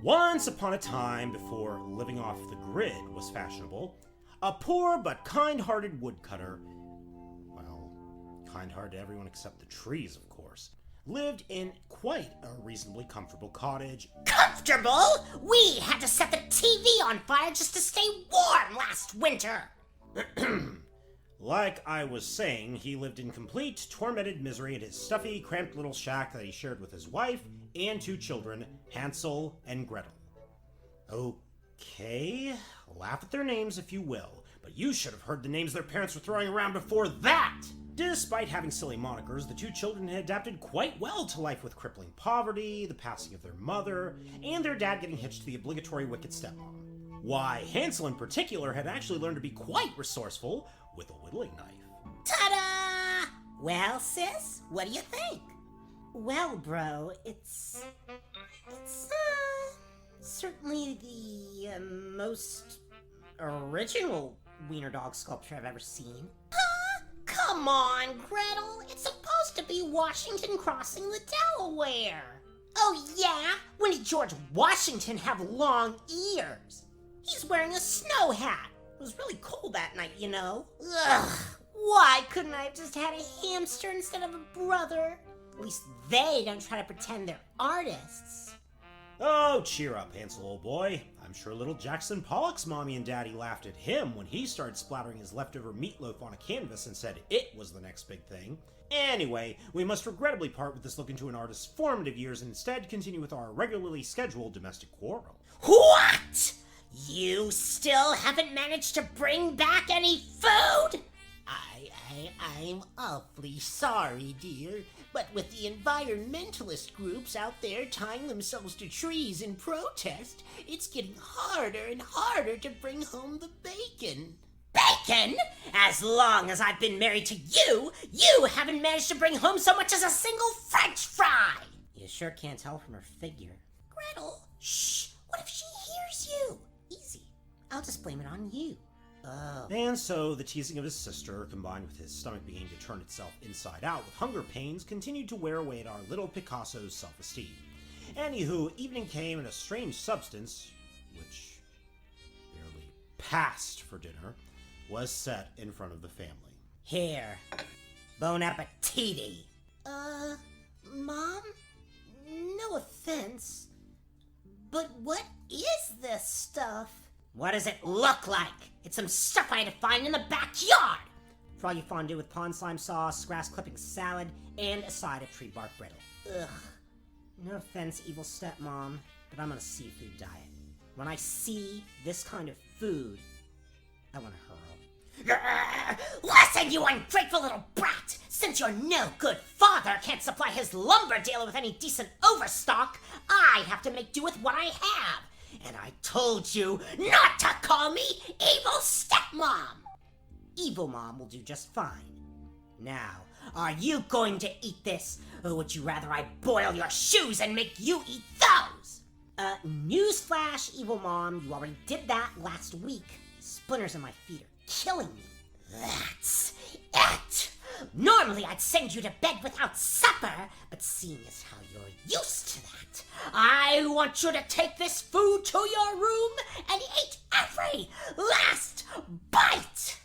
Once upon a time, before living off the grid was fashionable, a poor but kind-hearted woodcutter, well, kind-hearted to everyone except the trees, of course, lived in quite a reasonably comfortable cottage. Comfortable? We had to set the TV on fire just to stay warm last winter. Like I was saying, he lived in complete, tormented misery in his stuffy, cramped little shack that he shared with his wife and 2 children, Hansel and Gretel. Okay, laugh at their names if you will, but you should have heard the names their parents were throwing around before that! Despite having silly monikers, the 2 children had adapted quite well to life with crippling poverty, the passing of their mother, and their dad getting hitched to the obligatory wicked stepmom. Why, Hansel in particular had actually learned to be quite resourceful with a whittling knife. Ta-da! Well, sis, what do you think? Well, bro, it's certainly the most original wiener dog sculpture I've ever seen. Huh? Come on, Gretel. It's supposed to be Washington crossing the Delaware. Oh yeah? When did George Washington have long ears? He's wearing a snow hat. It was really cold that night, you know. Ugh, why couldn't I have just had a hamster instead of a brother? At least they don't try to pretend they're artists. Oh, cheer up, Hansel, old boy. I'm sure little Jackson Pollock's mommy and daddy laughed at him when he started splattering his leftover meatloaf on a canvas and said it was the next big thing. Anyway, we must regrettably part with this look into an artist's formative years and instead continue with our regularly scheduled domestic quarrel. What? You still haven't managed to bring back any food? I'm awfully sorry, dear, but with the environmentalist groups out there tying themselves to trees in protest, it's getting harder and harder to bring home the bacon. Bacon? As long as I've been married to you, you haven't managed to bring home so much as a single French fry! You sure can't tell from her figure. Gretel, shh! What if she hears you? Easy. I'll just blame it on you. Oh. And so the teasing of his sister, combined with his stomach beginning to turn itself inside out with hunger pains, continued to wear away at our little Picasso's self-esteem. Anywho, evening came and a strange substance, which barely passed for dinner, was set in front of the family. Here. Bon appetiti. Mom? No offense, but what is this stuff? What does it look like? It's some stuff I had to find in the backyard! Froggy fondue with pond slime sauce, grass clipping salad, and a side of tree bark brittle. Ugh. No offense, evil stepmom, but I'm on a seafood diet. When I see this kind of food, I want to hurl. Listen, you ungrateful little brat! Since your no-good father can't supply his lumber dealer with any decent overstock, I have to make do with what I have. And I told you not to call me Evil Stepmom! Evil Mom will do just fine. Now, are you going to eat this, or would you rather I boil your shoes and make you eat those? Newsflash, Evil Mom, you already did that last week. Splinters in my feet are killing me. That's it! Normally I'd send you to bed without supper, but seeing as how you're used to that, I want you to take this food to your room and eat every last bite!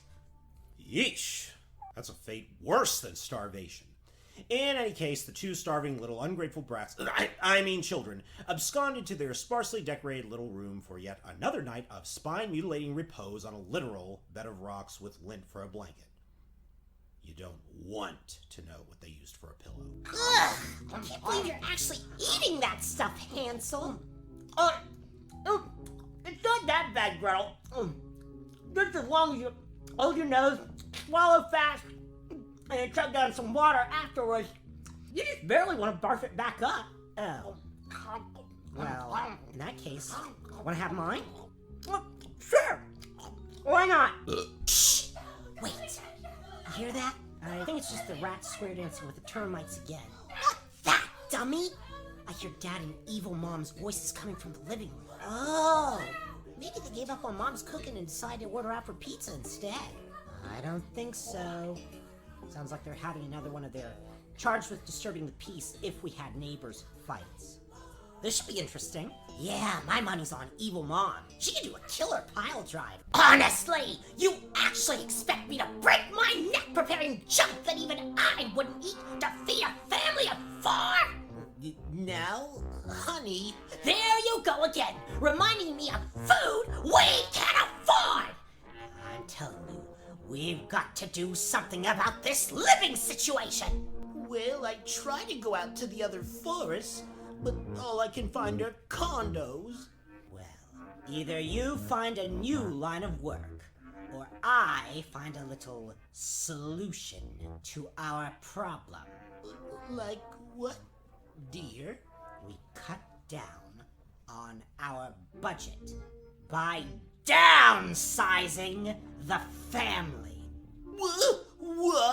Yeesh. That's a fate worse than starvation. In any case, the 2 starving little ungrateful brats, I mean children, absconded to their sparsely decorated little room for yet another night of spine-mutilating repose on a literal bed of rocks with lint for a blanket. You don't want to know what they used for a pillow. Ugh! I can't believe you're actually eating that stuff, Hansel. It's not that bad, Gretel. Just as long as you hold your nose, swallow fast, and then chug down some water afterwards. You just barely want to barf it back up. Oh. Well, in that case, want to have mine? Sure. Why not? Shh. Wait. You hear that? I think it's just the rats square dancing with the termites again. Not that, dummy! I hear Dad and Evil Mom's voices coming from the living room. Oh! Maybe they gave up on Mom's cooking and decided to order out for pizza instead. I don't think so. Sounds like they're having another one of their charged with disturbing the peace if we had neighbors fights. This should be interesting. Yeah, my money's on Evil Mom. She can do a killer pile drive. Honestly, you actually expect me to break my neck preparing junk that even I wouldn't eat to feed a family of 4? No, honey. There you go again, reminding me of food we can't afford! I'm telling you, we've got to do something about this living situation! Well, I try to go out to the other forests, but all I can find are condos. Well, either you find a new line of work, or I find a little solution to our problem. Like what, dear? We cut down on our budget by downsizing the family. What?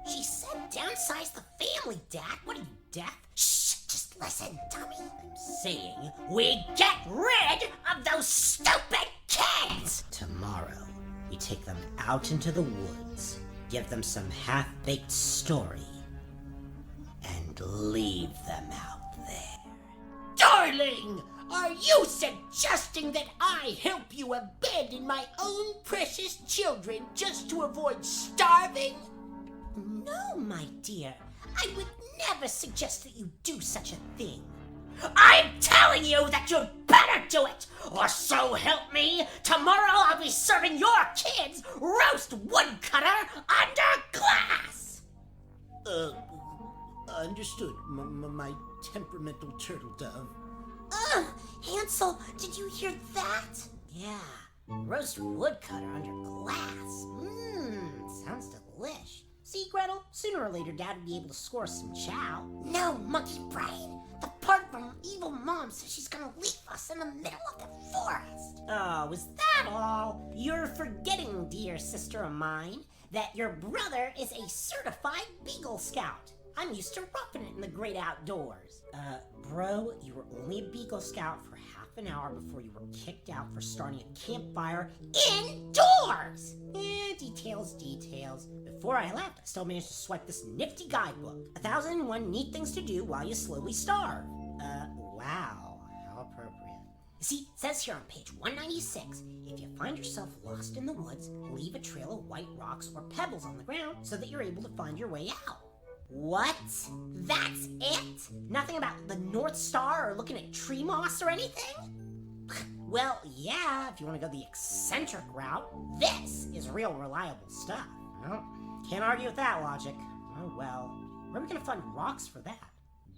She said downsize the family, Dad. What are you, deaf? Shh, just listen, dummy. I'm saying we get rid of those stupid kids! Tomorrow, we take them out into the woods, give them some half-baked story, and leave them out there. Darling, are you suggesting that I help you abandon my own precious children just to avoid starving? No, my dear. I would never suggest that you do such a thing. I'm telling you that you'd better do it, or so help me, tomorrow I'll be serving your kids roast woodcutter under glass! Understood, my temperamental turtle dove. Hansel, did you hear that? Yeah, roast woodcutter under glass. Sounds delish. See, Gretel, sooner or later Dad would be able to score some chow. No, monkey brain. The part from Evil Mom says she's gonna leave us in the middle of the forest. Oh, is that all? You're forgetting, dear sister of mine, that your brother is a certified Beagle Scout. I'm used to roughing it in the great outdoors. Bro, you were only a Beagle Scout for half an hour before you were kicked out for starting a campfire indoors! Details. Before I left, I still managed to swipe this nifty guidebook. 1001 neat things to do while you slowly starve. Wow, how appropriate. You see, it says here on page 196, if you find yourself lost in the woods, leave a trail of white rocks or pebbles on the ground so that you're able to find your way out. What? That's it? Nothing about the North Star or looking at tree moss or anything? Well, yeah, if you want to go the eccentric route, this is real reliable stuff. Well, can't argue with that logic. Oh well, where are we gonna find rocks for that?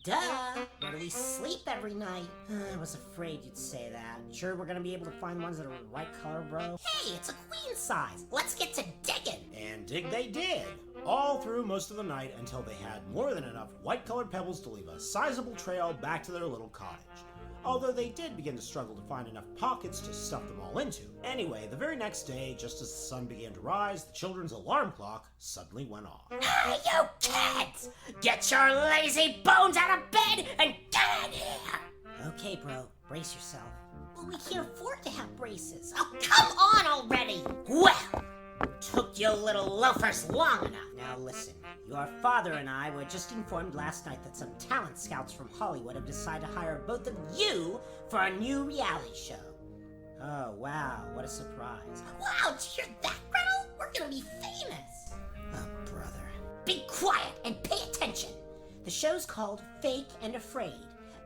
Duh! Where do we sleep every night? I was afraid you'd say that. Sure we're gonna be able to find ones that are the right color, bro? Hey, it's a queen size! Let's get to digging! And dig they did, all through most of the night until they had more than enough white-colored pebbles to leave a sizable trail back to their little cottage. Although they did begin to struggle to find enough pockets to stuff them all into. Anyway, the very next day, just as the sun began to rise, the children's alarm clock suddenly went off. Hey, you kids! Get your lazy bones out of bed and get in here! Okay, bro, brace yourself. Well, we can't afford to have braces. Oh, come on already! Well, took you little loafers long enough. Now listen, your father and I were just informed last night that some talent scouts from Hollywood have decided to hire both of you for a new reality show. Oh, wow, what a surprise. Wow, did you hear that, Gretel? We're gonna be famous. Oh, brother. Be quiet and pay attention. The show's called Fake and Afraid.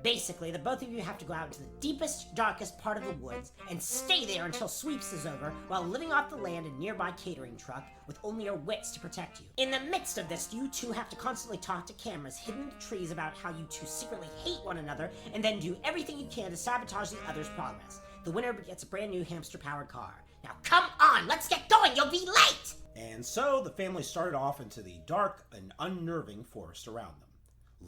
Basically, the both of you have to go out into the deepest, darkest part of the woods and stay there until sweeps is over while living off the land in a nearby catering truck with only your wits to protect you. In the midst of this, you two have to constantly talk to cameras hidden in the trees about how you two secretly hate one another and then do everything you can to sabotage the other's progress. The winner gets a brand new hamster-powered car. Now come on, let's get going, you'll be late! And so the family started off into the dark and unnerving forest around them.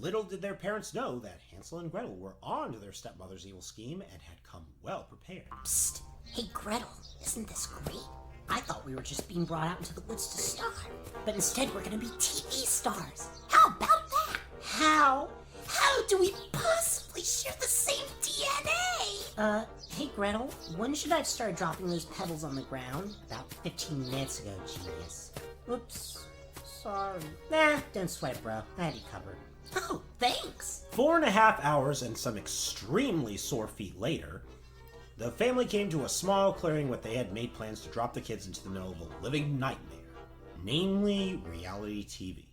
Little did their parents know that Hansel and Gretel were on to their stepmother's evil scheme and had come well prepared. Psst! Hey Gretel, isn't this great? I thought we were just being brought out into the woods to starve, but instead we're gonna be TV stars. How about that? How? How do we possibly share the same DNA? Hey Gretel, when should I have started dropping those pebbles on the ground? About 15 minutes ago, genius. Oops. Sorry. Nah, don't sweat it, bro. I had you covered. Oh, thanks. 4.5 hours and some extremely sore feet later, the family came to a small clearing where they had made plans to drop the kids into the middle of a living nightmare, namely reality TV.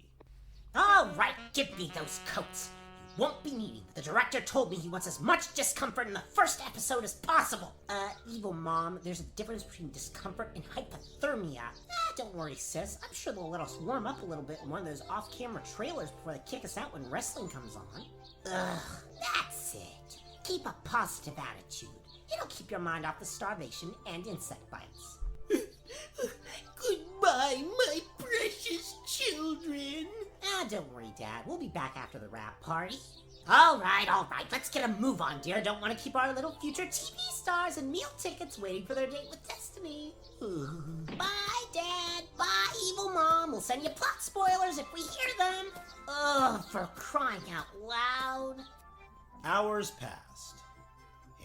All right, give me those coats. You won't be needing. The director told me he wants as much discomfort in the first episode as possible. Evil Mom, there's a difference between discomfort and hypothermia. Don't worry, sis. I'm sure they'll let us warm up a little bit in one of those off-camera trailers before they kick us out when wrestling comes on. Ugh, that's it. Keep a positive attitude. It'll keep your mind off the starvation and insect bites. Goodbye, my precious children. Don't worry, Dad. We'll be back after the wrap party. All right. Let's get a move on, dear. Don't want to keep our little future TV stars and meal tickets waiting for their date with Destiny. Bye, Dad. Bye, Evil Mom. We'll send you plot spoilers if we hear them. Ugh, for crying out loud. Hours passed,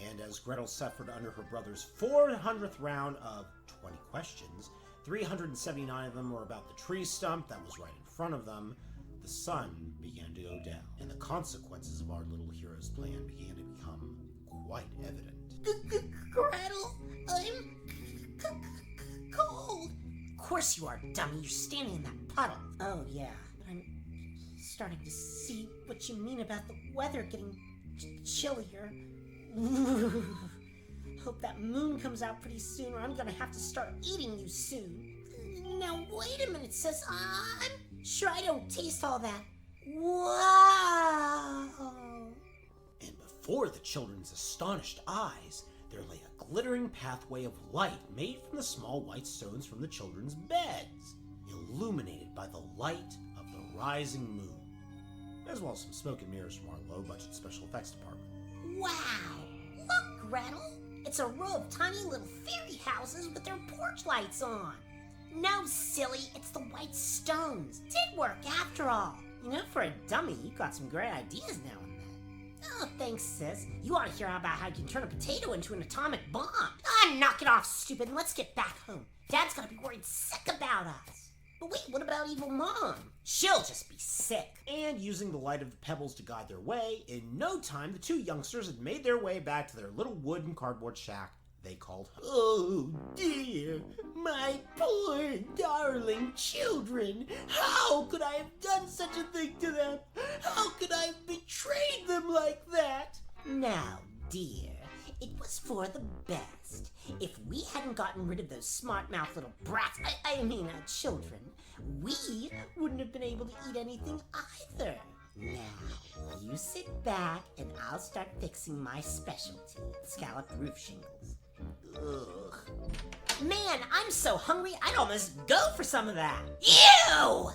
and as Gretel suffered under her brother's 400th round of 20 questions, 379 of them were about the tree stump that was right in front of them, the sun began to go down, and the consequences of our little hero's plan began to become quite evident. Gretel, I'm cold. Of course you are, dummy. You're standing in that puddle. Oh, yeah. I'm starting to see what you mean about the weather getting chillier. Hope that moon comes out pretty soon or I'm gonna have to start eating you soon. Now, wait a minute, sis. I'm sure I don't taste all that. Wow! And before the children's astonished eyes, there lay a glittering pathway of light made from the small white stones from the children's beds, illuminated by the light of the rising moon, as well as some smoke and mirrors from our low-budget special effects department. Wow! Look, Gretel! It's a row of tiny little fairy houses with their porch lights on. No, silly, it's the white stones. Did work after all. You know, for a dummy, you got some great ideas now and then. Oh, thanks, sis. You ought to hear about how you can turn a potato into an atomic bomb. Knock it off, stupid, and let's get back home. Dad's gonna be worried sick about us. But wait, what about Evil Mom? She'll just be sick. And using the light of the pebbles to guide their way, in no time the two youngsters had made their way back to their little wood and cardboard shack they called home. Oh dear, my poor darling children. How could I have done such a thing to them? How could I have betrayed them like that? Now, dear, it was for the best. If we hadn't gotten rid of those smart-mouthed little brats, children, we wouldn't have been able to eat anything either. Now, you sit back and I'll start fixing my specialty, scalloped roof shingles. Ugh. Man, I'm so hungry I'd almost go for some of that. You!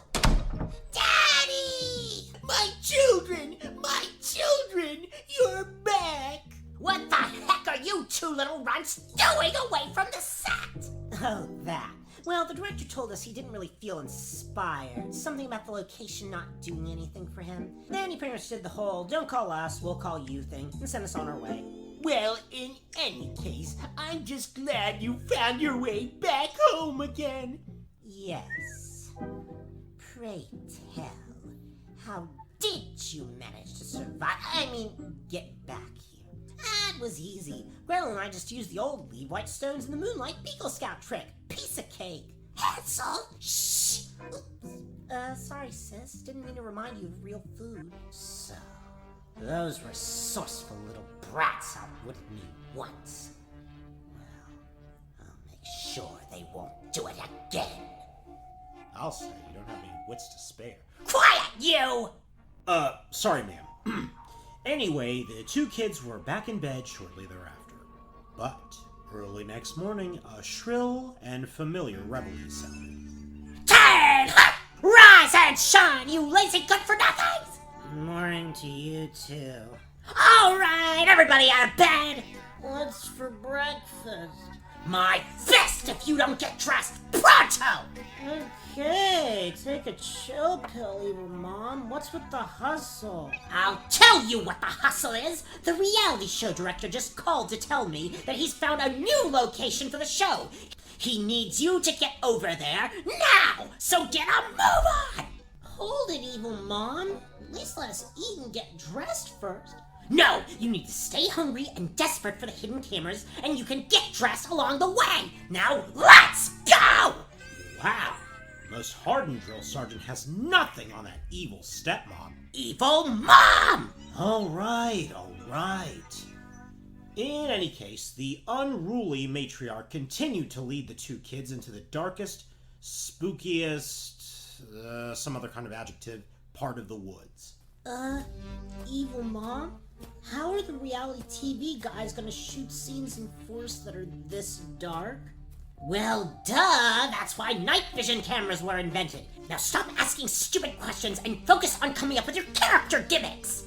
Daddy! My children! My children! You're back! What the heck are you two little runts doing away from the set? Oh, that. Well, the director told us he didn't really feel inspired. Something about the location not doing anything for him. Then he pretty much did the whole, don't call us, we'll call you thing, and sent us on our way. Well, in any case, I'm just glad you found your way back home again. Yes. Pray tell, how did you manage to survive? Get back here. That was easy. Gretel and I just used the old leave white stones in the moonlight Beagle Scout trick. Piece of cake. Hansel! Shh! Oops. Sorry, sis. Didn't mean to remind you of real food. So, those resourceful little brats outwitted me once. Well, I'll make sure they won't do it again. I'll say you don't have any wits to spare. Quiet, you! Sorry, ma'am. Anyway, the two kids were back in bed shortly thereafter. But early next morning, a shrill and familiar reveille sounded. Turn! Rise and shine, you lazy good-for-nothings! Morning to you, too. All right, everybody out of bed! What's for breakfast? My fist if you don't get dressed pronto! Okay, take a chill pill, Evil Mom. What's with the hustle? I'll tell you what the hustle is! The reality show director just called to tell me that he's found a new location for the show. He needs you to get over there now, so get a move on! Hold it, Evil Mom. At least let us eat and get dressed first. No, you need to stay hungry and desperate for the hidden cameras, and you can get dressed along the way. Now, let's go! Wow, the most hardened drill sergeant has nothing on that evil stepmom. Evil Mom! All right. In any case, the unruly matriarch continued to lead the two kids into the darkest, spookiest, some other kind of adjective, part of the woods. Evil Mom? How are the reality TV guys gonna shoot scenes in forests that are this dark? Well, duh! That's why night vision cameras were invented. Now stop asking stupid questions and focus on coming up with your character gimmicks!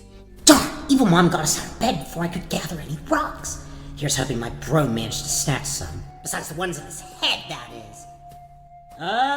Darn! Evil Mom got us out of bed before I could gather any rocks. Here's hoping my bro managed to snatch some. Besides the ones in his head, that is.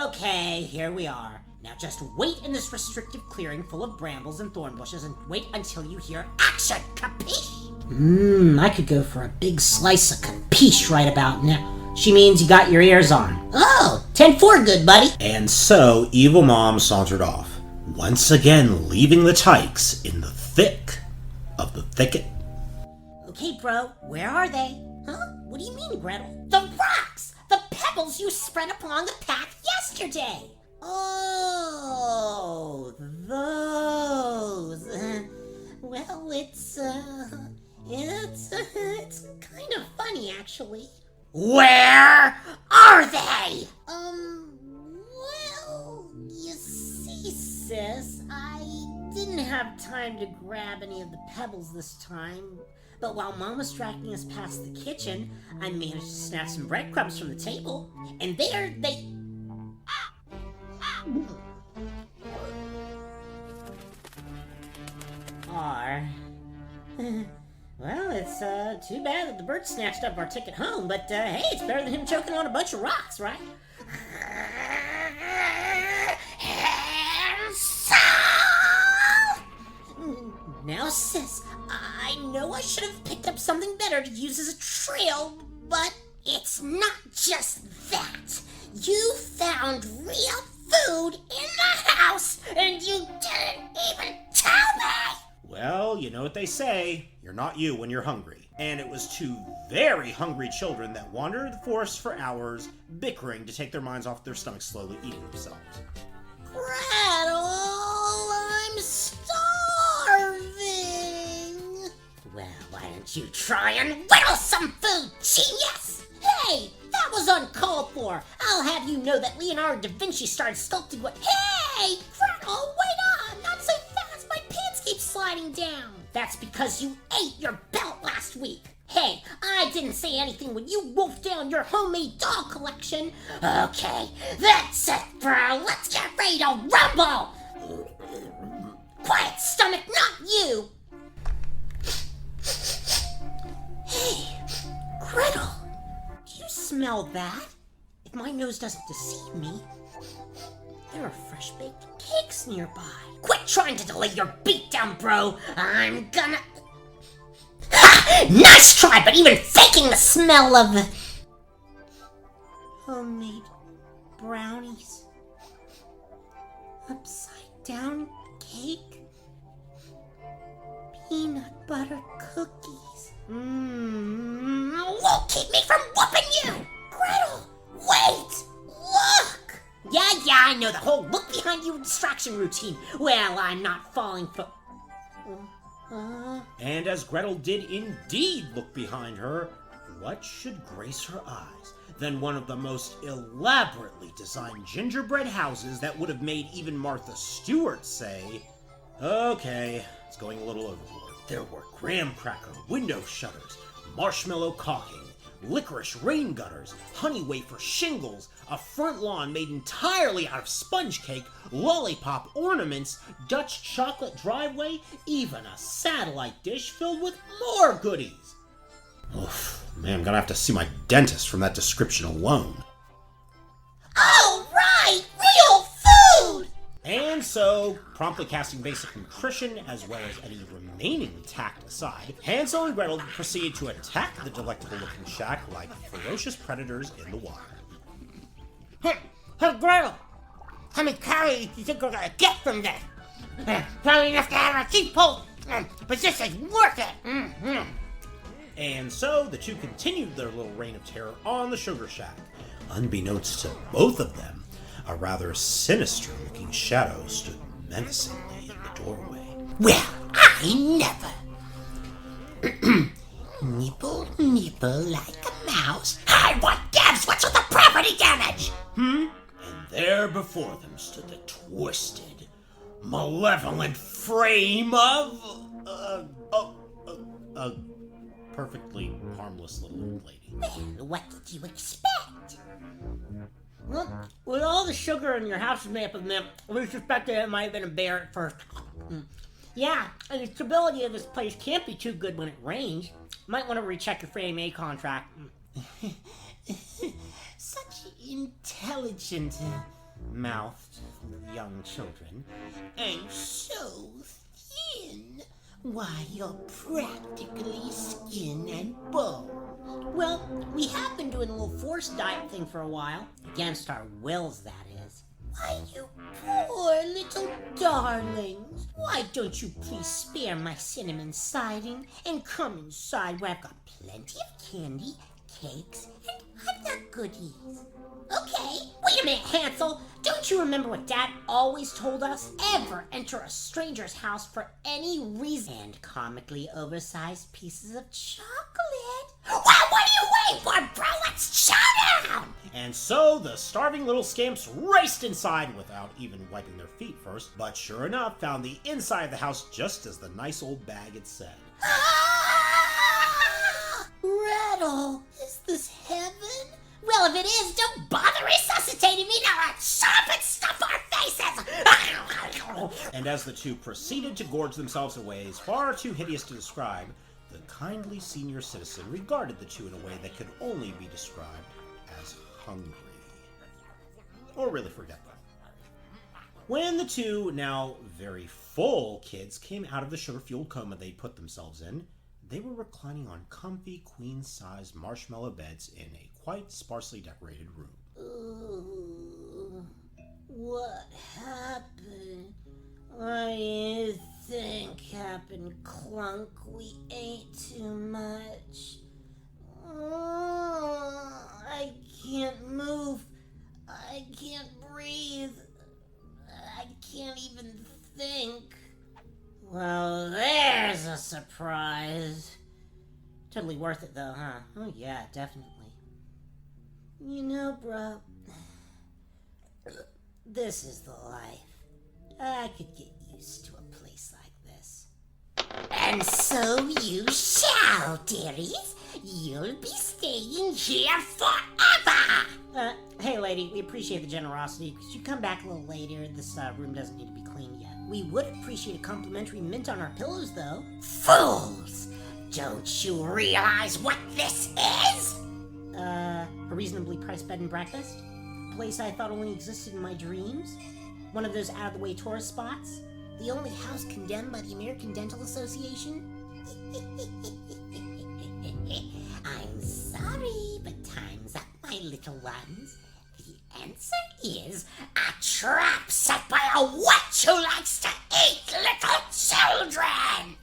Okay, here we are. Now just wait in this restrictive clearing full of brambles and thorn bushes and wait until you hear action, capiche? I could go for a big slice of capiche right about now. She means you got your ears on. Oh, 10-4, good buddy. And so, Evil Mom sauntered off, once again leaving the tykes in the thick of the thicket. Okay, bro, where are they? Huh? What do you mean, Gretel? The rocks! The pebbles you spread upon the path yesterday! Oh, those. Well, it's kind of funny, actually. Where are they? Well, you see, sis, I didn't have time to grab any of the pebbles this time. But while Mom was dragging us past the kitchen, I managed to snatch some breadcrumbs from the table. And there they... are... Well, it's too bad that the bird snatched up our ticket home, but hey, it's better than him choking on a bunch of rocks, right? Now, sis, I know I should have picked up something better to use as a trail, but it's not just that. You found real food in the house, and you didn't even tell me! Well, you know what they say, you're not you when you're hungry. And it was two very hungry children that wandered the forest for hours, bickering to take their minds off their stomachs, slowly eating themselves. Gretel, I'm starving! Well, why don't you try and whittle some food, genius? Hey, that was uncalled for. I'll have you know that Leonardo da Vinci started sculpting what... Hey, Gretel, wait up! Not so fast, my pants keep sliding down. That's because you ate your belt last week. Hey, I didn't say anything when you wolfed down your homemade doll collection. Okay, that's it, bro. Let's get ready to rumble! Quiet, stomach, not you! Hey, Gretel, do you smell that? If my nose doesn't deceive me, there are fresh-baked cakes nearby. Quit trying to delay your beatdown, bro. I'm gonna... Ha! Nice try, but even faking the smell of... homemade brownies. Upside-down cake. Peanut butter cookies. Won't keep me from whooping you! Gretel, wait! Look! Yeah, I know the whole look behind you distraction routine. Well, I'm not falling for... And as Gretel did indeed look behind her, what should grace her eyes than one of the most elaborately designed gingerbread houses that would have made even Martha Stewart say, okay, it's going a little overboard. There were graham cracker window shutters, marshmallow caulking, licorice rain gutters, honey wafer shingles, a front lawn made entirely out of sponge cake, lollipop ornaments, Dutch chocolate driveway, even a satellite dish filled with more goodies. Oof, man, I'm gonna have to see my dentist from that description alone. All right, real food! And so, promptly casting basic nutrition as well as any remaining tact aside, Hansel and Gretel proceed to attack the delectable-looking shack like ferocious predators in the wild. Hey, Gretel! How many calories do you think we're gonna get from this? Probably enough to have a teeth pulled, but this is worth it. And so the two continued their little reign of terror on the sugar shack. Unbeknownst to both of them, a rather sinister-looking shadow stood menacingly in the doorway. Well, I never. Nibble, nibble like a mouse. Hi, what gives? What's with the property damage? And there before them stood the twisted, malevolent frame of a perfectly harmless little old lady. Well, what did you expect? Well, with all the sugar in your house is made up of milk, we suspected it might have been a bear at first. Yeah, and the stability of this place can't be too good when it rains. Might want to recheck your Fannie Mae contract. Such intelligent Mouthed young children. and so thin. Why, you're practically skin and bone. Well, we have been doing a little forced diet thing for a while. Against our wills, that is. Why, you poor little darlings. Why don't you please spare my cinnamon siding and come inside where I've got plenty of candy, cakes, and other goodies. Okay, wait a minute, Hansel. Don't you remember what Dad always told us? Ever enter a stranger's house for any reason. And comically oversized pieces of chocolate. Well, what are you waiting for, bro? Let's chow down! And so the starving little scamps raced inside without even wiping their feet first, but sure enough found the inside of the house just as the nice old bag had said. Ah! Gretel, is this heaven? Well, if it is, don't bother resuscitating me. Now let's chop and stuff our faces. And as the two proceeded to gorge themselves in ways far too hideous to describe, the kindly senior citizen regarded the two in a way that could only be described as hungry. Or really forgetful. When the two, now very full kids came out of the sugar-fueled coma they'd put themselves in, they were reclining on comfy, queen-size marshmallow beds in a quite sparsely decorated room. Ooh, what happened? What do you think happened, Clunk? We ate too much. I can't move. I can't breathe. I can't even think. Well, there's a surprise. Totally worth it, though, huh? Oh, yeah, definitely. You know, bro, this is the life. I could get used to a place like this. And so you shall, dearies. You'll be staying here forever. Hey, lady, we appreciate the generosity. Could you come back a little later? This room doesn't need to be cleaned yet. We would appreciate a complimentary mint on our pillows, though. Fools! Don't you realize what this is? A reasonably priced bed and breakfast? A place I thought only existed in my dreams? One of those out-of-the-way tourist spots? The only house condemned by the American Dental Association? I'm sorry, but time's up, my little ones. The answer is a trap set by a witch who likes to eat little children!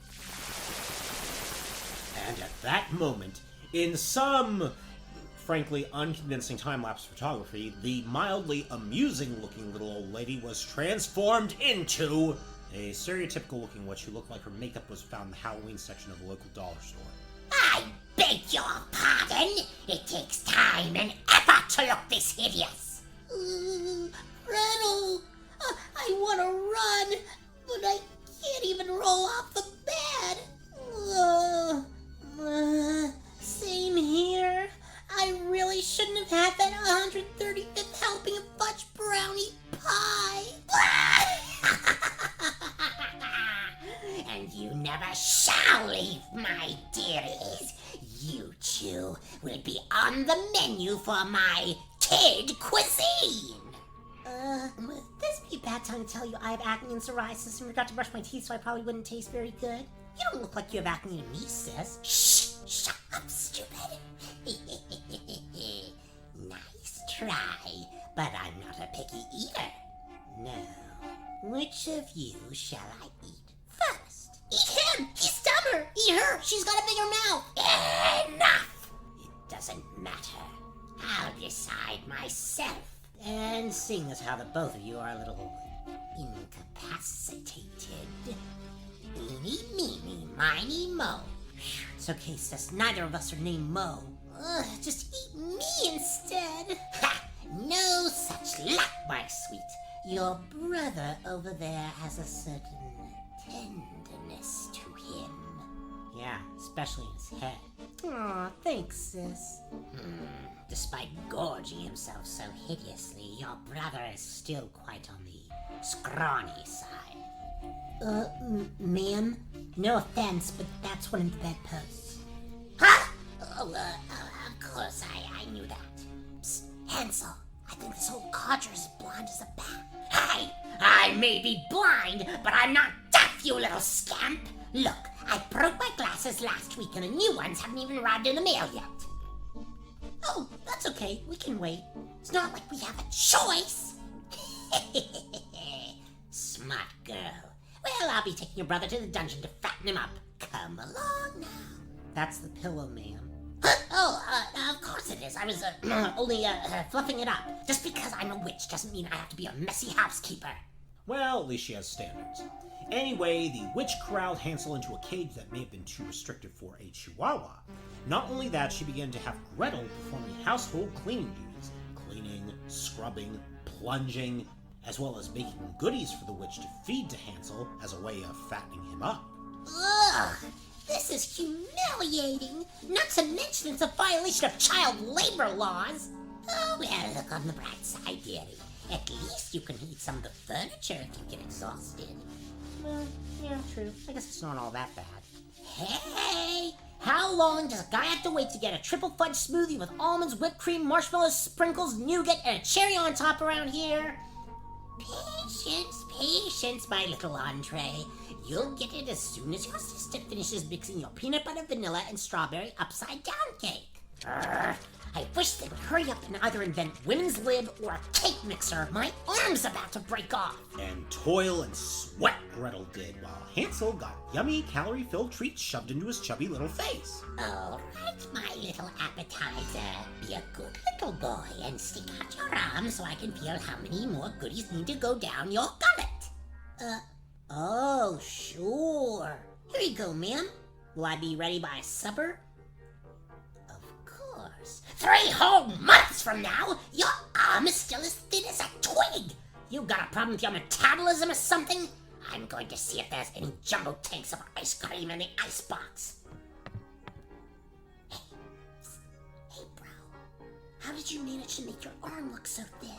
And at that moment, in some frankly unconvincing time-lapse photography, the mildly amusing-looking little old lady was transformed into a stereotypical-looking witch who looked like her makeup was found in the Halloween section of a local dollar store. I beg your pardon. It takes time and effort to look this hideous. Gretel, I want to run, but I can't even roll off the bed. Same here. I really shouldn't have had that 135th helping of fudge brownie pie. And you never shall leave, my dearies. You two will be on the menu for my kid cuisine. Would this be a bad time to tell you I have acne and psoriasis and forgot to brush my teeth so I probably wouldn't taste very good? You don't look like you have acne to me, sis. Shh! Shut up, stupid. Nice try, but I'm not a picky eater. Now, Which of you shall I eat first? Eat him! He's dumber! Eat her! She's got a bigger mouth! Enough! It doesn't matter. I'll decide myself. And seeing as how the both of you are a little incapacitated. Eeny, meeny, miny, mo. It's okay, sis. Neither of us are named Mo. Just eat me instead! Ha! No such luck, my sweet. Your brother over there has a certain tenderness to him. Yeah, especially in his head. Aw, thanks, sis. Despite gorging himself so hideously, your brother is still quite on the scrawny side. Ma'am? No offense, but that's one of the bedposts. Ha! Of course, I knew that. Psst, Hansel, I think this old codger is blind as a bat. Hey! I may be blind, but I'm not deaf, you little scamp! Look, I broke my glasses last week and the new ones haven't even arrived in the mail yet. Oh, that's okay. We can wait. It's not like we have a choice. Smart girl. Well, I'll be taking your brother to the dungeon to fatten him up. Come along now. That's the pillow, ma'am. Of course it is. I was only fluffing it up. Just because I'm a witch doesn't mean I have to be a messy housekeeper. Well, at least she has standards. Anyway, the witch corralled Hansel into a cage that may have been too restrictive for a chihuahua. Not only that, she began to have Gretel performing household cleaning duties, cleaning, scrubbing, plunging, as well as making goodies for the witch to feed to Hansel as a way of fattening him up. Ugh! This is humiliating! Not to mention it's a violation of child labor laws! Oh, well, look on the bright side, dearie. At least you can eat some of the furniture if you get exhausted. Well, yeah, true. I guess it's not all that bad. Hey! How long does a guy have to wait to get a triple fudge smoothie with almonds, whipped cream, marshmallows, sprinkles, nougat, and a cherry on top around here? Patience, patience, my little entree. You'll get it as soon as your sister finishes mixing your peanut butter, vanilla, and strawberry upside-down cake. I wish they would hurry up and either invent women's lib or a cake mixer. My arm's about to break off. And toil and sweat Gretel did, while Hansel got yummy, calorie-filled treats shoved into his chubby little face. All right, my little appetizer. Be a good little boy and stick out your arm so I can feel how many more goodies need to go down your gullet. Oh, sure. Here you go, ma'am. Will I be ready by supper? Of course. 3 whole months from now, your arm is still as thin as a twig. You got a problem with your metabolism or something? I'm going to see if there's any jumbo tanks of ice cream in the icebox. Hey, bro. How did you manage to make your arm look so thin?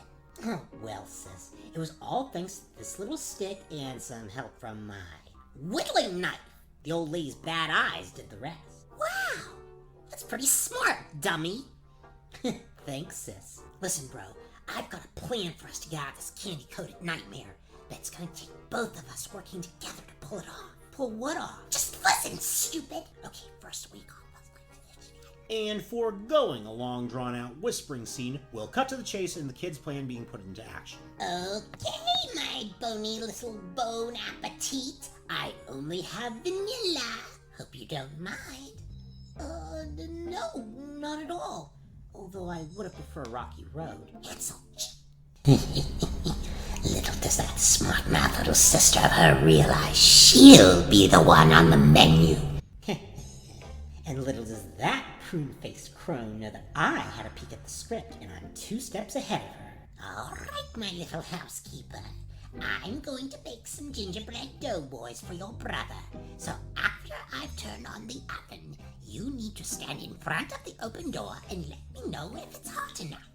Well, sis, it was all thanks to this little stick and some help from my whittling knife. The old lady's bad eyes did the rest. Wow, that's pretty smart, dummy. Thanks, sis. Listen, bro, I've got a plan for us to get out of this candy-coated nightmare. That's gonna take both of us working together to pull it off. Pull what off? Just listen, stupid. Okay, first we go. And foregoing a long, drawn-out whispering scene, we'll cut to the chase and the kids' plan being put into action. Okay, my bony little bon appetit. I only have vanilla. Hope you don't mind. No, not at all. Although I would have preferred Rocky Road. Hansel. Little does that smart-mouthed little sister of her realize she'll be the one on the menu. And little does that prune-faced crone know that I had a peek at the script and I'm 2 steps ahead of her. All right, my little housekeeper. I'm going to bake some gingerbread doughboys for your brother. So after I've turned on the oven, you need to stand in front of the open door and let me know if it's hot enough.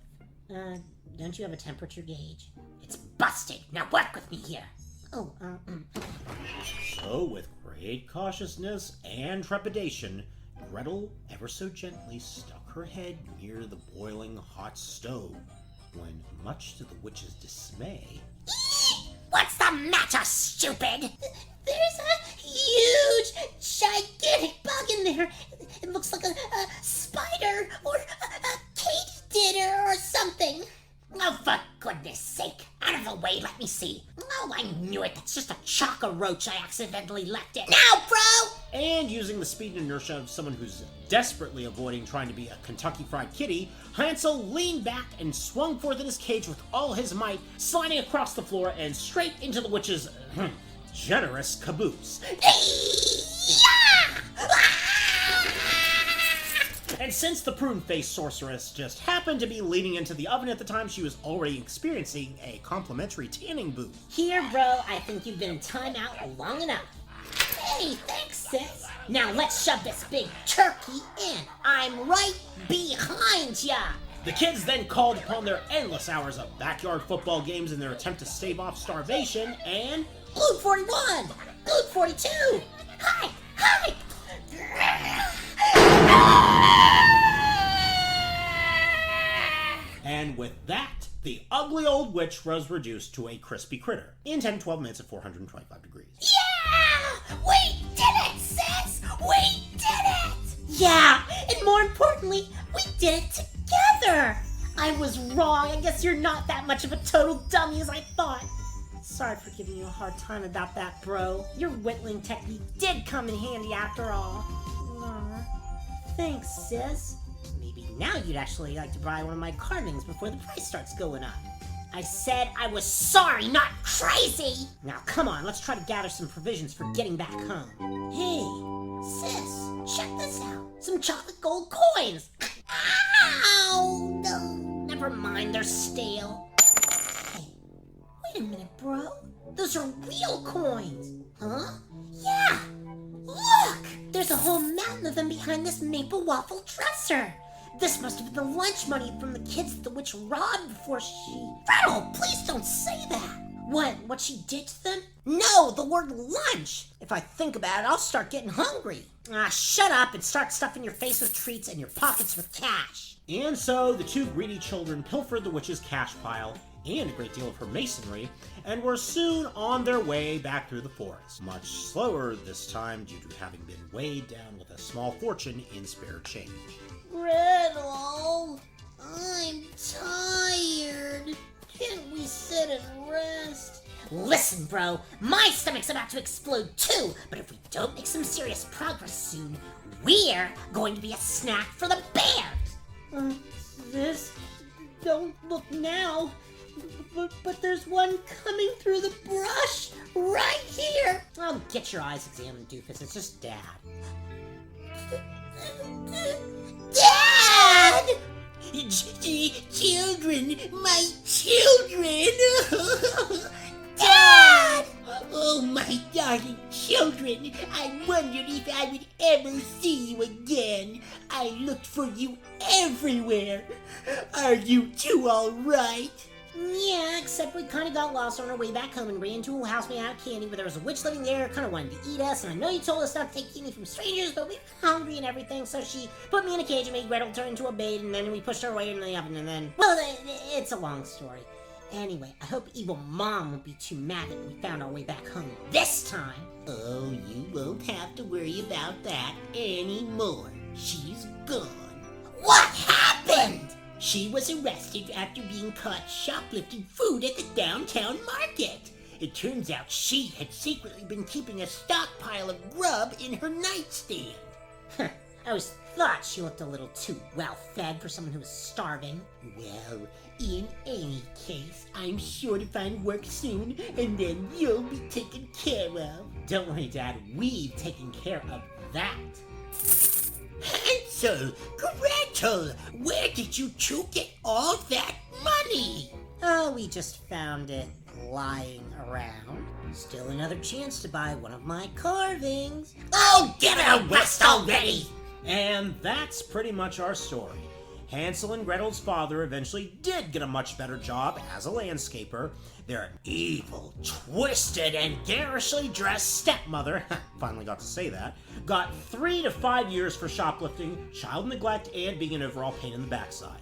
Don't you have a temperature gauge? It's busted. Now work with me here. So, with great cautiousness and trepidation, Gretel ever so gently stuck her head near the boiling hot stove, when, much to the witch's dismay... What's the matter, stupid? There's a huge, gigantic bug in there. It looks like a spider or a katydid or something. Oh, for goodness sake. Out of the way, let me see. Oh, I knew cockroach I accidentally left it. Now, bro! And using the speed and inertia of someone who's desperately avoiding trying to be a Kentucky Fried Kitty, Hansel leaned back and swung forth in his cage with all his might, sliding across the floor and straight into the witch's generous caboose. And since the prune-faced sorceress just happened to be leaning into the oven at the time, she was already experiencing a complimentary tanning booth. Here, bro, I think you've been in timeout long enough. Hey, thanks, sis. Now let's shove this big turkey in. I'm right behind ya. The kids then called upon their endless hours of backyard football games in their attempt to stave off starvation, and Glued 41! Glued 42! Hi! Hi! And with that, the ugly old witch was reduced to a crispy critter in 10-12 minutes at 425 degrees. Yeah! We did it, sis! We did it! Yeah, and more importantly, we did it together. I was wrong. I guess you're not that much of a total dummy as I thought. Sorry for giving you a hard time about that, bro. Your whittling technique did come in handy after all. Aw, thanks, sis. Maybe now you'd actually like to buy one of my carvings before the price starts going up. I said I was sorry, not crazy! Now come on, let's try to gather some provisions for getting back home. Hey, sis, check this out. Some chocolate gold coins! Ow! No. Never mind, they're stale. Hey, wait a minute, bro. Those are real coins! Huh? Yeah! Look! There's a whole mountain of them behind this maple waffle dresser. This must have been the lunch money from the kids that the witch robbed before she... Gretel, please don't say that. What she did to them? No, the word lunch. If I think about it, I'll start getting hungry. Ah, shut up and start stuffing your face with treats and your pockets with cash. And so the two greedy children pilfered the witch's cash pile and a great deal of her masonry, and were soon on their way back through the forest. Much slower this time due to having been weighed down with a small fortune in spare change. Gretel, I'm tired. Can't we sit and rest? Listen, bro, my stomach's about to explode too, but if we don't make some serious progress soon, we're going to be a snack for the bears. Don't look now, but there's one coming through the brush right here. Oh, get your eyes examined, doofus. It's just Dad. Dad! Children, my children! Dad! Oh, my darling children, I wondered if I would ever see you again. I looked for you everywhere. Are you two all right? Yeah, except we kind of got lost on our way back home and ran to a house made out of candy where there was a witch living there, kind of wanted to eat us, and I know you told us not to take candy from strangers, but we were hungry and everything, so she put me in a cage and made Gretel turn into a bait, and then we pushed her away in the oven, and then... Well, it's a long story. Anyway, I hope evil Mom won't be too mad that we found our way back home this time. Oh, you won't have to worry about that anymore. She's gone. What happened? She was arrested after being caught shoplifting food at the downtown market. It turns out she had secretly been keeping a stockpile of grub in her nightstand. I always thought she looked a little too well-fed for someone who was starving. Well, in any case, I'm sure to find work soon, and then you'll be taken care of. Don't worry, Dad, we've taken care of that. Hansel, Gretel, where did you two get all that money? Oh, we just found it lying around. Still another chance to buy one of my carvings. Oh, give it a rest already! And that's pretty much our story. Hansel and Gretel's father eventually did get a much better job as a landscaper. Their evil, twisted, and garishly dressed stepmother, finally got to say that, got 3 to 5 years for shoplifting, child neglect, and being an overall pain in the backside.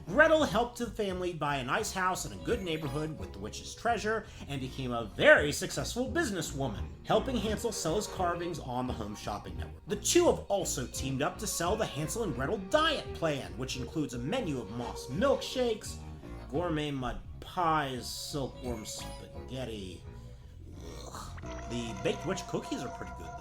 Gretel helped the family buy a nice house in a good neighborhood with the witch's treasure and became a very successful businesswoman, helping Hansel sell his carvings on the Home Shopping Network. The two have also teamed up to sell the Hansel and Gretel diet plan, which includes a menu of moss milkshakes, gourmet mud pies, silkworm spaghetti. Ugh. The Baked Witch cookies are pretty good,